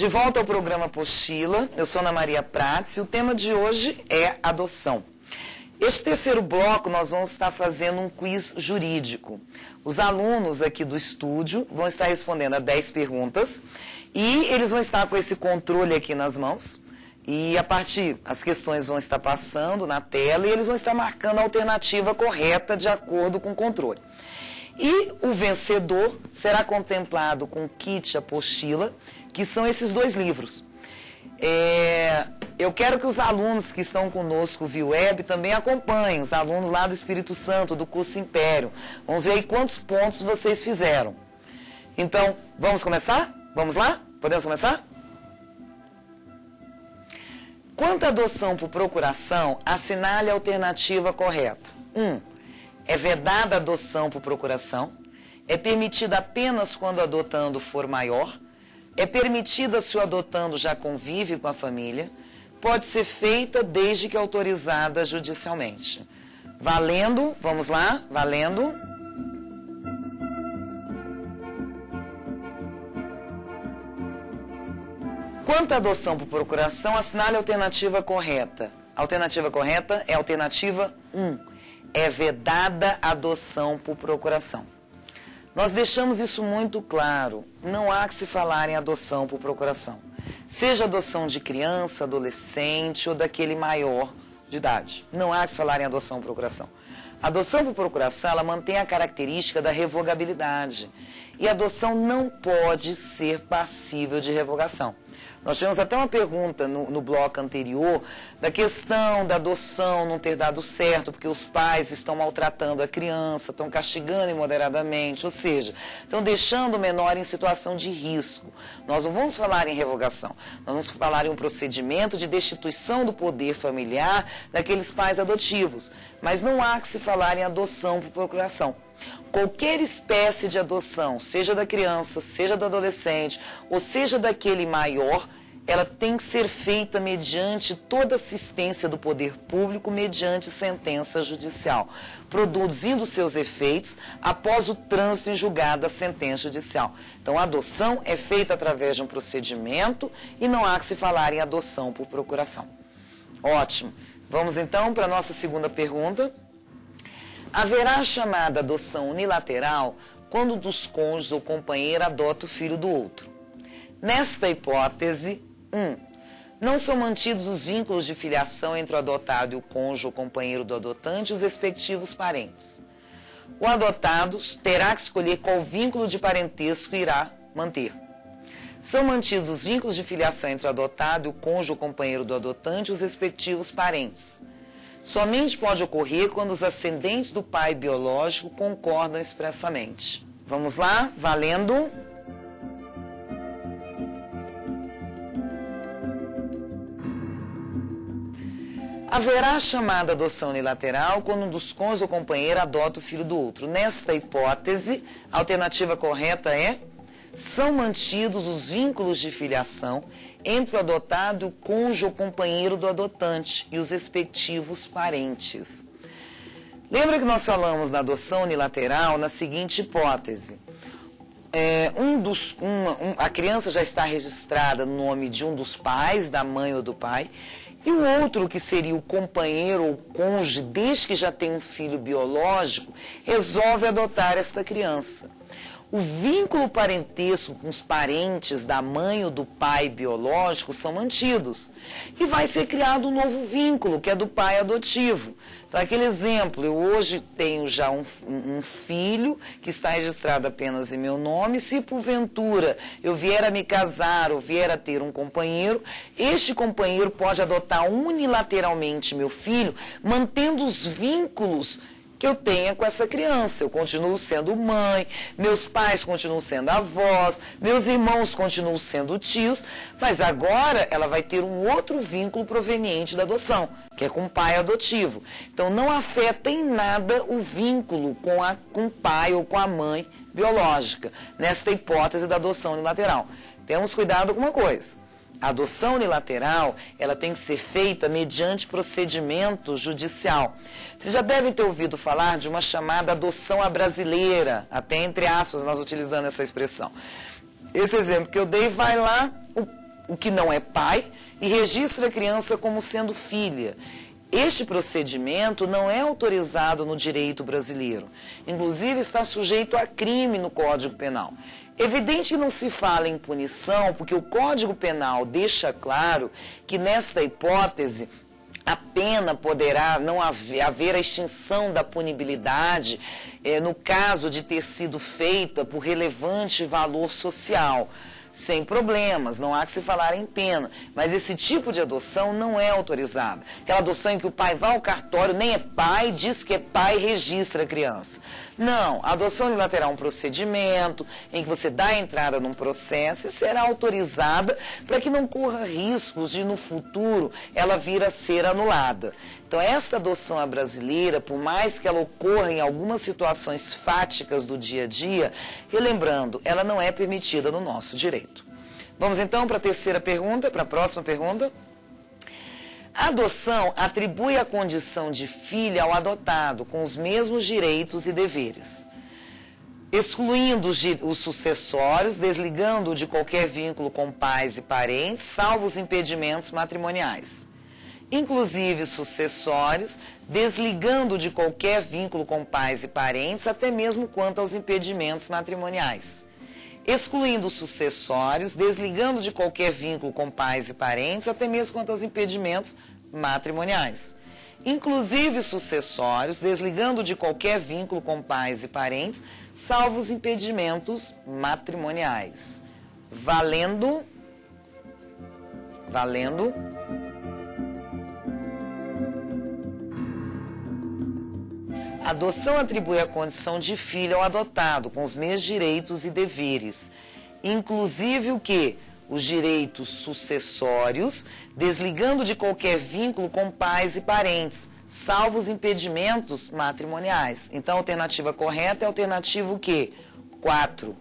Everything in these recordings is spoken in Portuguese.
De volta ao programa Apostila, eu sou Ana Maria Prats e o tema de hoje é adoção. Este terceiro bloco nós vamos estar fazendo um quiz jurídico. Os alunos aqui do estúdio vão estar respondendo a 10 perguntas e eles vão estar com esse controle aqui nas mãos. E as questões vão estar passando na tela e eles vão estar marcando a alternativa correta de acordo com o controle. E o vencedor será contemplado com o kit apostila, que são esses 2 livros. Eu quero que os alunos que estão conosco via web também acompanhem, os alunos lá do Espírito Santo, do curso Império. Vamos ver aí quantos pontos vocês fizeram. Então, vamos começar? Vamos lá? Podemos começar? Quanto à adoção por procuração, assinale a alternativa correta. 1. É vedada a adoção por procuração. É permitida apenas quando o adotando for maior. É permitida se o adotando já convive com a família. Pode ser feita desde que autorizada judicialmente. Valendo, vamos lá, valendo. Quanto à adoção por procuração, assinale a alternativa correta. A alternativa correta é a alternativa 1. É vedada a adoção por procuração. Nós deixamos isso muito claro. Não há que se falar em adoção por procuração. Seja adoção de criança, adolescente ou daquele maior de idade. Não há que se falar em adoção por procuração. A adoção por procuração, ela mantém a característica da revogabilidade. E a adoção não pode ser passível de revogação. Nós tivemos até uma pergunta no bloco anterior da questão da adoção não ter dado certo, porque os pais estão maltratando a criança, estão castigando imoderadamente, ou seja, estão deixando o menor em situação de risco. Nós não vamos falar em revogação, nós vamos falar em um procedimento de destituição do poder familiar daqueles pais adotivos, mas não há que se falar em adoção por procuração. Qualquer espécie de adoção, seja da criança, seja do adolescente, ou seja daquele maior, ela tem que ser feita mediante toda assistência do poder público, mediante sentença judicial, produzindo seus efeitos após o trânsito em julgado da sentença judicial. Então, a adoção é feita através de um procedimento e não há que se falar em adoção por procuração. Ótimo. Vamos então para a nossa segunda pergunta. Haverá a chamada adoção unilateral quando um dos cônjuges ou companheiro adota o filho do outro. Nesta hipótese, 1. Não são mantidos os vínculos de filiação entre o adotado e o cônjuge ou companheiro do adotante e os respectivos parentes. O adotado terá que escolher qual vínculo de parentesco irá manter. São mantidos os vínculos de filiação entre o adotado e o cônjuge ou companheiro do adotante e os respectivos parentes. Somente pode ocorrer quando os ascendentes do pai biológico concordam expressamente. Vamos lá, valendo. Haverá a chamada adoção unilateral quando um dos cônjuges ou companheiro adota o filho do outro. Nesta hipótese, a alternativa correta é: são mantidos os vínculos de filiação entre o adotado e o cônjuge ou companheiro do adotante e os respectivos parentes. Lembra que nós falamos na adoção unilateral na seguinte hipótese. A criança já está registrada no nome de um dos pais, da mãe ou do pai, e o outro, que seria o companheiro ou cônjuge, desde que já tem um filho biológico, resolve adotar esta criança. O vínculo parentesco com os parentes da mãe ou do pai biológico são mantidos. E vai ser criado um novo vínculo, que é do pai adotivo. Então, aquele exemplo, eu hoje tenho já um filho que está registrado apenas em meu nome. Se porventura eu vier a me casar ou vier a ter um companheiro, este companheiro pode adotar unilateralmente meu filho, mantendo os vínculos que eu tenha com essa criança. Eu continuo sendo mãe, meus pais continuam sendo avós, meus irmãos continuam sendo tios, mas agora ela vai ter um outro vínculo proveniente da adoção, que é com o pai adotivo. Então não afeta em nada o vínculo com o pai ou com a mãe biológica, nesta hipótese da adoção unilateral. Temos cuidado com uma coisa. A adoção unilateral, ela tem que ser feita mediante procedimento judicial. Vocês já devem ter ouvido falar de uma chamada adoção à brasileira, até entre aspas nós utilizando essa expressão. Esse exemplo que eu dei, vai lá, o que não é pai e registra a criança como sendo filha. Este procedimento não é autorizado no direito brasileiro. Inclusive, está sujeito a crime no Código Penal. Evidente que não se fala em punição, porque o Código Penal deixa claro que, nesta hipótese, a pena poderá não haver a extinção da punibilidade no caso de ter sido feita por relevante valor social. Sem problemas, não há que se falar em pena. Mas esse tipo de adoção não é autorizado. Aquela adoção em que o pai vai ao cartório, nem é pai, diz que é pai e registra a criança. Não, a adoção unilateral é um procedimento em que você dá entrada num processo e será autorizada para que não corra riscos de no futuro ela vir a ser anulada. Então, esta adoção à brasileira, por mais que ela ocorra em algumas situações fáticas do dia a dia, relembrando, ela não é permitida no nosso direito. Vamos então para a terceira pergunta, para a próxima pergunta. A adoção atribui a condição de filha ao adotado, com os mesmos direitos e deveres, excluindo os sucessórios, desligando-o de qualquer vínculo com pais e parentes, salvo os impedimentos matrimoniais. Inclusive sucessórios, desligando de qualquer vínculo com pais e parentes, até mesmo quanto aos impedimentos matrimoniais. Excluindo os sucessórios, desligando de qualquer vínculo com pais e parentes, até mesmo quanto aos impedimentos matrimoniais. Inclusive sucessórios, desligando de qualquer vínculo com pais e parentes, salvo os impedimentos matrimoniais. Valendo. A adoção atribui a condição de filho ao adotado, com os mesmos direitos e deveres, inclusive o quê? Os direitos sucessórios, desligando de qualquer vínculo com pais e parentes, salvo os impedimentos matrimoniais. Então, a alternativa correta é a alternativa o quê? 4.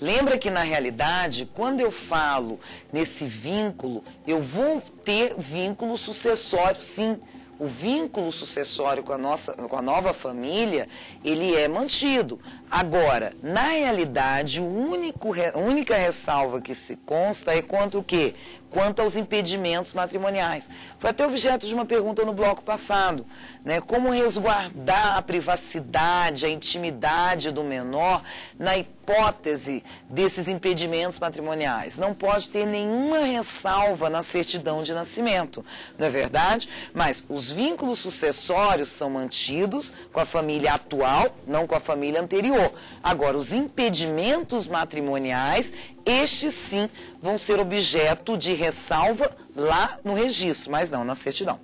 Lembra que, na realidade, quando eu falo nesse vínculo, eu vou ter vínculo sucessório, sim. O vínculo sucessório com a nova família, ele é mantido. Agora, na realidade, a única ressalva que se consta é quanto o quê? Quanto aos impedimentos matrimoniais. Foi até objeto de uma pergunta no bloco passado, né? Como resguardar a privacidade, a intimidade do menor na hipótese desses impedimentos matrimoniais? Não pode ter nenhuma ressalva na certidão de nascimento, não é verdade? Mas os vínculos sucessórios são mantidos com a família atual, não com a família anterior. Agora, os impedimentos matrimoniais, estes sim vão ser objeto de ressalva lá no registro, mas não na certidão.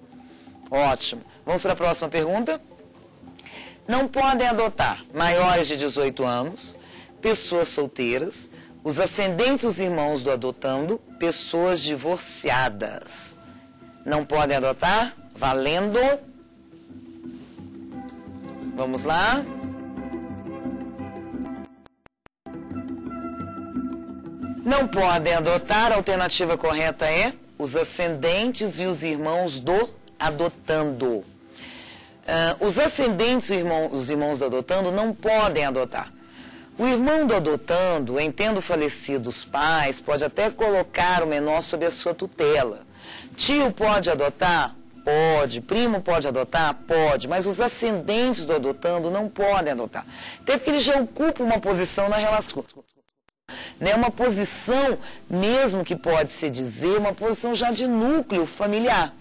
Ótimo. Vamos para a próxima pergunta. Não podem adotar maiores de 18 anos, pessoas solteiras, os ascendentes dos irmãos do adotando, pessoas divorciadas. Não podem adotar? Valendo. Vamos lá. Não podem adotar, a alternativa correta é os ascendentes e os irmãos do adotando. Os ascendentes e os irmãos do adotando não podem adotar. O irmão do adotando, em tendo falecido os pais, pode até colocar o menor sob a sua tutela. Tio pode adotar? Pode. Primo pode adotar? Pode. Mas os ascendentes do adotando não podem adotar. Até porque eles já ocupam uma posição na relação. Né, uma posição, mesmo que pode-se dizer, uma posição já de núcleo familiar.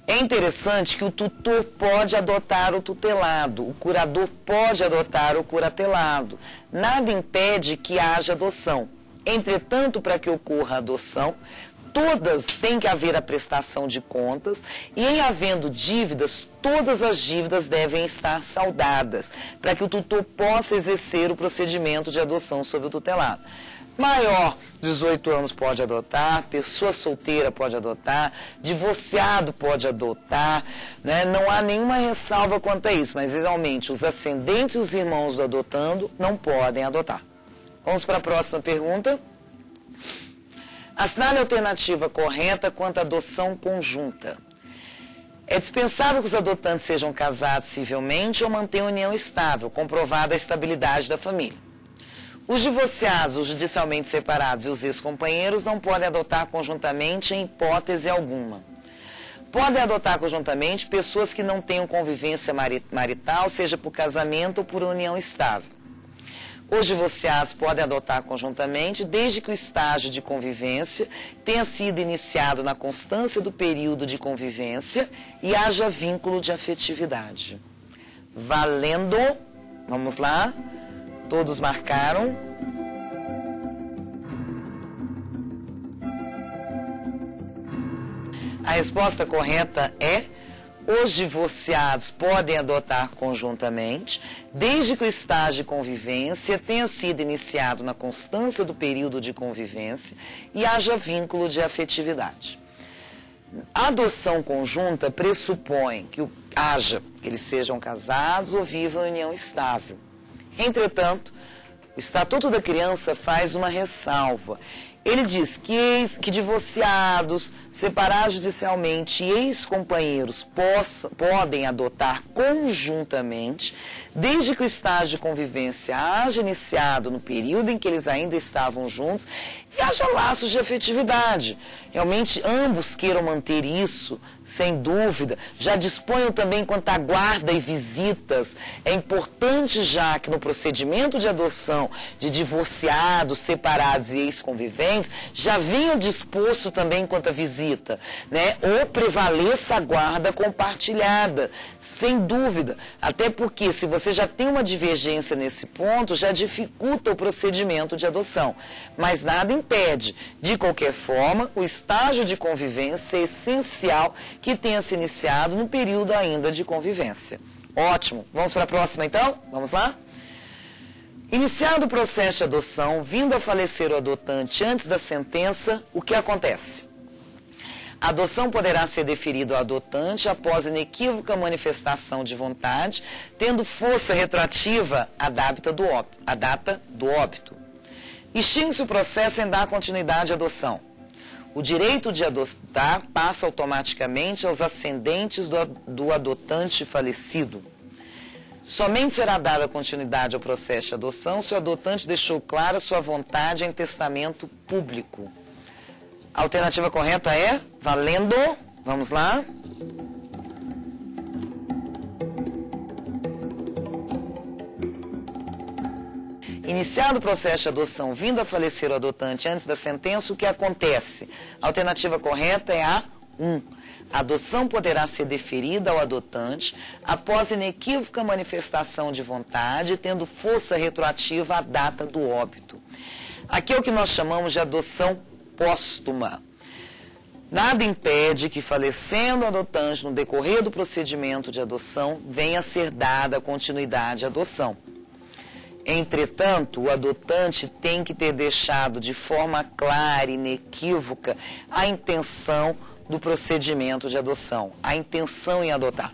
É interessante que o tutor pode adotar o tutelado, o curador pode adotar o curatelado. Nada impede que haja adoção. Entretanto, para que ocorra a adoção, todas têm que haver a prestação de contas e, em havendo dívidas, todas as dívidas devem estar saldadas, para que o tutor possa exercer o procedimento de adoção sob o tutelado. Maior de 18 anos pode adotar, pessoa solteira pode adotar, divorciado pode adotar, né? Não há nenhuma ressalva quanto a isso, mas realmente os ascendentes e os irmãos do adotando não podem adotar. Vamos para a próxima pergunta. Assinale a alternativa correta quanto à adoção conjunta. É dispensável que os adotantes sejam casados civilmente ou mantenham união estável, comprovada a estabilidade da família. Os divorciados, os judicialmente separados e os ex-companheiros não podem adotar conjuntamente em hipótese alguma. Podem adotar conjuntamente pessoas que não tenham convivência marital, seja por casamento ou por união estável. Os divorciados podem adotar conjuntamente desde que o estágio de convivência tenha sido iniciado na constância do período de convivência e haja vínculo de afetividade. Valendo, vamos lá, todos marcaram. A resposta correta é: os divorciados podem adotar conjuntamente, desde que o estágio de convivência tenha sido iniciado na constância do período de convivência e haja vínculo de afetividade. A adoção conjunta pressupõe que eles sejam casados ou vivam em união estável. Entretanto, o Estatuto da Criança faz uma ressalva. Ele diz que divorciados, separados judicialmente e ex-companheiros podem adotar conjuntamente, desde que o estágio de convivência haja iniciado no período em que eles ainda estavam juntos e haja laços de afetividade. Realmente, ambos queiram manter isso, sem dúvida. Já disponham também quanto à guarda e visitas. É importante já que no procedimento de adoção de divorciados, separados e ex-conviventes, já venha disposto também quanto à visita, né? Ou prevaleça a guarda compartilhada, sem dúvida. Até porque, se você já tem uma divergência nesse ponto, já dificulta o procedimento de adoção. Mas nada impede. De qualquer forma, o estágio de convivência é essencial que tenha se iniciado no período ainda de convivência. Ótimo. Vamos para a próxima, então? Vamos lá? Iniciado o processo de adoção, vindo a falecer o adotante antes da sentença, o que acontece? A adoção poderá ser deferida ao adotante após inequívoca manifestação de vontade, tendo força retroativa a data do óbito. Extingue-se o processo em dar continuidade à adoção. O direito de adotar passa automaticamente aos ascendentes do adotante falecido. Somente será dada continuidade ao processo de adoção se o adotante deixou clara sua vontade em testamento público. A alternativa correta é valendo. Vamos lá. Iniciado o processo de adoção, vindo a falecer o adotante antes da sentença, o que acontece? A alternativa correta é a 1. A adoção poderá ser deferida ao adotante após inequívoca manifestação de vontade, tendo força retroativa à data do óbito. Aqui é o que nós chamamos de adoção póstuma. Nada impede que, falecendo o adotante no decorrer do procedimento de adoção, venha a ser dada continuidade à adoção. Entretanto, o adotante tem que ter deixado de forma clara e inequívoca a intenção do procedimento de adoção, a intenção em adotar.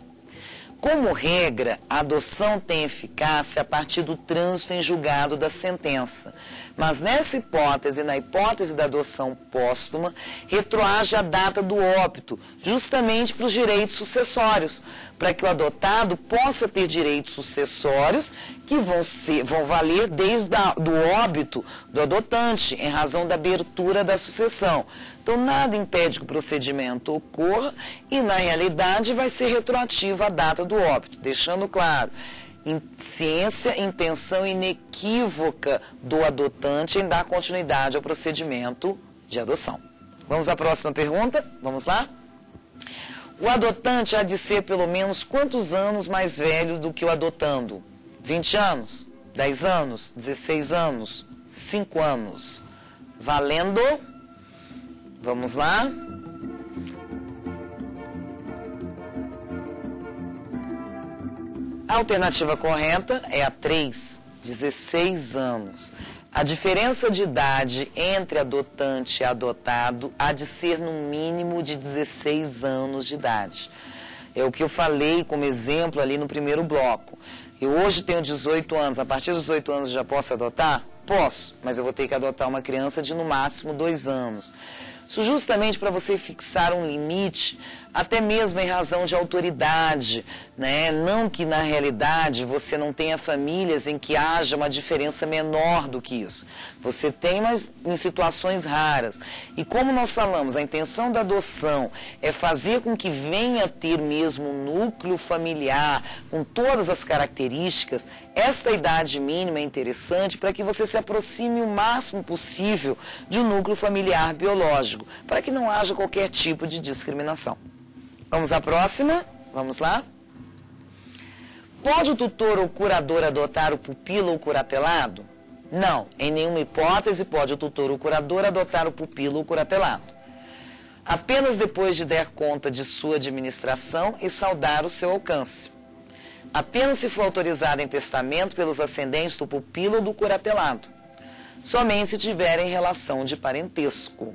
Como regra, a adoção tem eficácia a partir do trânsito em julgado da sentença. Mas nessa hipótese, na hipótese da adoção póstuma, retroage a data do óbito, justamente para os direitos sucessórios, para que o adotado possa ter direitos sucessórios que vão valer desde o óbito do adotante, em razão da abertura da sucessão. Então, nada impede que o procedimento ocorra e, na realidade, vai ser retroativo à data do óbito, deixando claro, ciência, intenção inequívoca do adotante em dar continuidade ao procedimento de adoção. Vamos à próxima pergunta? Vamos lá? O adotante há de ser pelo menos quantos anos mais velho do que o adotando? 20 anos? 10 anos? 16 anos? 5 anos? Valendo? Vamos lá? A alternativa correta é a 3, 16 anos. A diferença de idade entre adotante e adotado há de ser no mínimo de 16 anos de idade. É o que eu falei como exemplo ali no primeiro bloco. Eu hoje tenho 18 anos, a partir dos 18 anos eu já posso adotar? Posso, mas eu vou ter que adotar uma criança de no máximo 2 anos. Isso justamente para você fixar um limite até mesmo em razão de autoridade, né? Não que na realidade você não tenha famílias em que haja uma diferença menor do que isso. Você tem, mas em situações raras. E como nós falamos, a intenção da adoção é fazer com que venha a ter mesmo um núcleo familiar, com todas as características, esta idade mínima é interessante para que você se aproxime o máximo possível de um núcleo familiar biológico, para que não haja qualquer tipo de discriminação. Vamos à próxima? Vamos lá? Pode o tutor ou curador adotar o pupilo ou curatelado? Não, em nenhuma hipótese pode o tutor ou curador adotar o pupilo ou curatelado. Apenas depois de dar conta de sua administração e saldar o seu alcance. Apenas se for autorizado em testamento pelos ascendentes do pupilo ou do curatelado. Somente se tiverem relação de parentesco.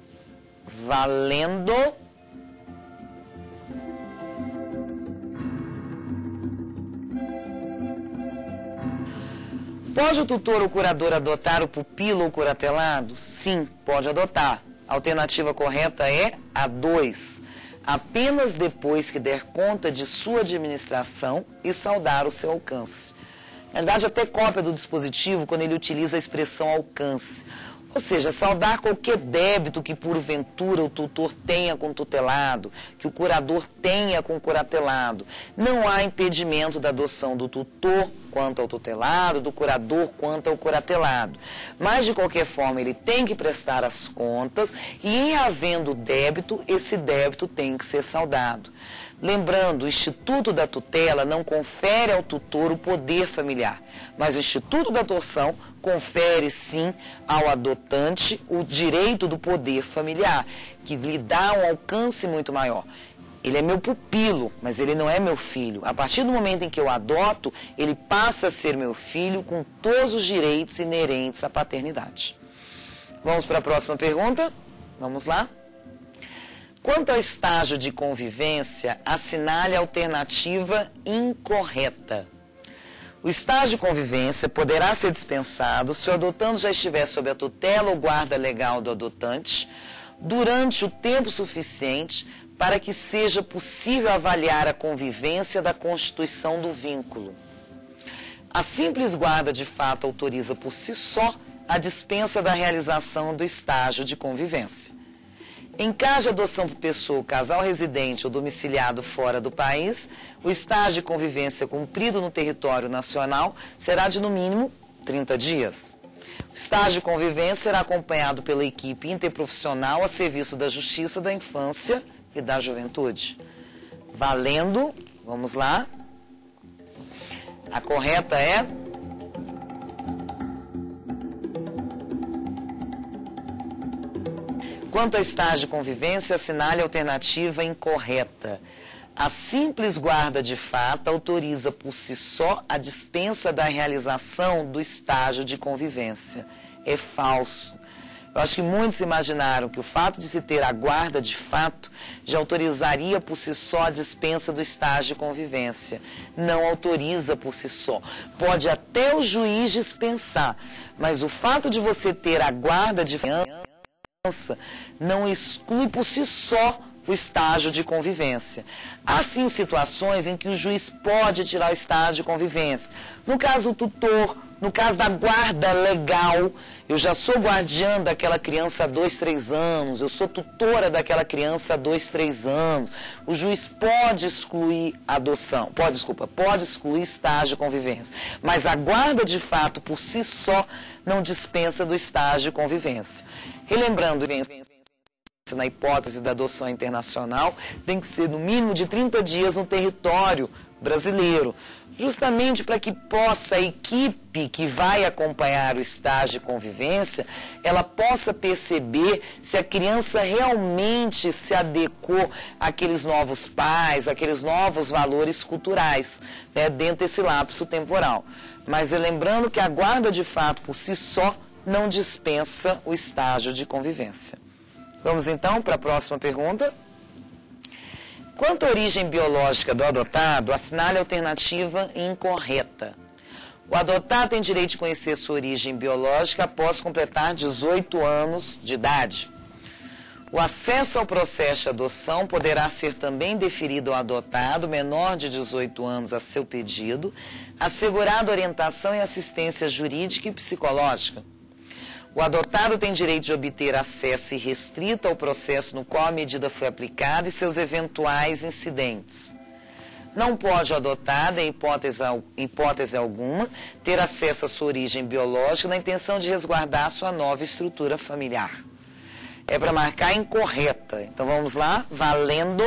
Valendo. Pode o tutor ou curador adotar o pupilo ou curatelado? Sim, pode adotar. A alternativa correta é a 2. Apenas depois que der conta de sua administração e saldar o seu alcance. Na verdade, até cópia do dispositivo quando ele utiliza a expressão alcance. Ou seja, saldar qualquer débito que porventura o tutor tenha com o tutelado, que o curador tenha com o curatelado. Não há impedimento da adoção do tutor quanto ao tutelado, do curador quanto ao curatelado. Mas, de qualquer forma, ele tem que prestar as contas e, em havendo débito, esse débito tem que ser saldado. Lembrando, o Instituto da Tutela não confere ao tutor o poder familiar, mas o Instituto da Adoção confere, sim, ao adotante o direito do poder familiar, que lhe dá um alcance muito maior. Ele é meu pupilo, mas ele não é meu filho. A partir do momento em que eu adoto, ele passa a ser meu filho com todos os direitos inerentes à paternidade. Vamos para a próxima pergunta? Vamos lá? Quanto ao estágio de convivência, assinale a alternativa incorreta. O estágio de convivência poderá ser dispensado se o adotando já estiver sob a tutela ou guarda legal do adotante durante o tempo suficiente para que seja possível avaliar a convivência da constituição do vínculo. A simples guarda de fato autoriza por si só a dispensa da realização do estágio de convivência. Em caso de adoção por pessoa, casal residente ou domiciliado fora do país, o estágio de convivência cumprido no território nacional será de, no mínimo, 30 dias. O estágio de convivência será acompanhado pela equipe interprofissional a serviço da Justiça da Infância e da Juventude. Valendo, vamos lá. A correta é... Quanto ao estágio de convivência, assinale a alternativa incorreta. A simples guarda de fato autoriza por si só a dispensa da realização do estágio de convivência. É falso. Eu acho que muitos imaginaram que o fato de se ter a guarda de fato já autorizaria por si só a dispensa do estágio de convivência. Não autoriza por si só. Pode até o juiz dispensar, mas o fato de você ter a guarda de não exclui por si só o estágio de convivência. Há sim situações em que o juiz pode tirar o estágio de convivência. No caso do tutor, no caso da guarda legal, eu já sou guardiã daquela criança há 2, 3 anos, eu sou tutora daquela criança há 2, 3 anos. O juiz pode excluir a adoção, pode excluir estágio de convivência. Mas a guarda de fato, por si só, não dispensa do estágio de convivência. Relembrando, na hipótese da adoção internacional, tem que ser no mínimo de 30 dias no território brasileiro, justamente para que possa a equipe que vai acompanhar o estágio de convivência, ela possa perceber se a criança realmente se adequou àqueles novos pais, àqueles novos valores culturais, né, dentro desse lapso temporal. Mas lembrando que a guarda de fato por si só não dispensa o estágio de convivência. Vamos então para a próxima pergunta. Quanto à origem biológica do adotado, assinale a alternativa incorreta. O adotado tem direito de conhecer sua origem biológica após completar 18 anos de idade. O acesso ao processo de adoção poderá ser também deferido ao adotado menor de 18 anos a seu pedido, assegurado orientação e assistência jurídica e psicológica. O adotado tem direito de obter acesso irrestrito ao processo no qual a medida foi aplicada e seus eventuais incidentes. Não pode o adotado, em hipótese alguma, ter acesso à sua origem biológica na intenção de resguardar sua nova estrutura familiar. É para marcar incorreta. Então vamos lá, valendo.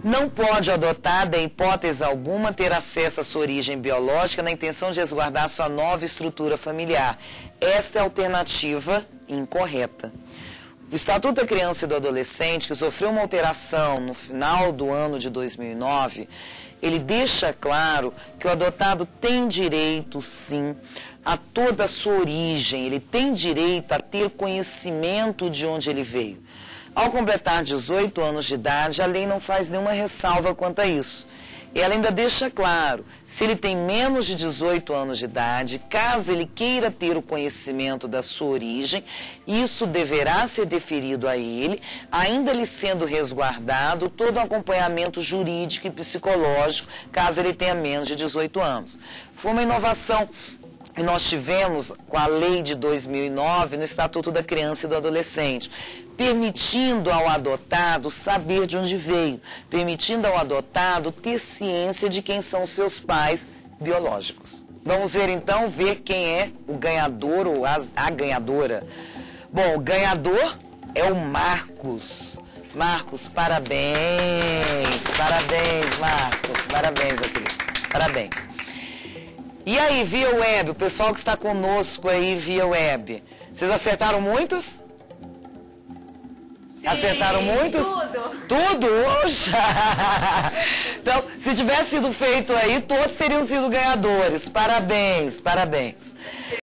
Não pode o adotado, em hipótese alguma, ter acesso à sua origem biológica na intenção de resguardar sua nova estrutura familiar. Esta é a alternativa incorreta. O Estatuto da Criança e do Adolescente, que sofreu uma alteração no final do ano de 2009, ele deixa claro que o adotado tem direito, sim, a toda a sua origem, ele tem direito a ter conhecimento de onde ele veio. Ao completar 18 anos de idade, a lei não faz nenhuma ressalva quanto a isso. Ela ainda deixa claro, se ele tem menos de 18 anos de idade, caso ele queira ter o conhecimento da sua origem, isso deverá ser deferido a ele, ainda lhe sendo resguardado todo o acompanhamento jurídico e psicológico, caso ele tenha menos de 18 anos. Foi uma inovação que nós tivemos com a lei de 2009 no Estatuto da Criança e do Adolescente, permitindo ao adotado saber de onde veio, permitindo ao adotado ter ciência de quem são seus pais biológicos. Vamos ver então, quem é o ganhador ou a ganhadora. Bom, o ganhador é o Marcos. Marcos, parabéns, Marcos, parabéns, meu querido, parabéns. E aí, via web, o pessoal que está conosco aí via web, vocês acertaram muitos? Sim, acertaram muitos? Tudo? Oxa! Então, se tivesse sido feito aí, todos teriam sido ganhadores. Parabéns, parabéns.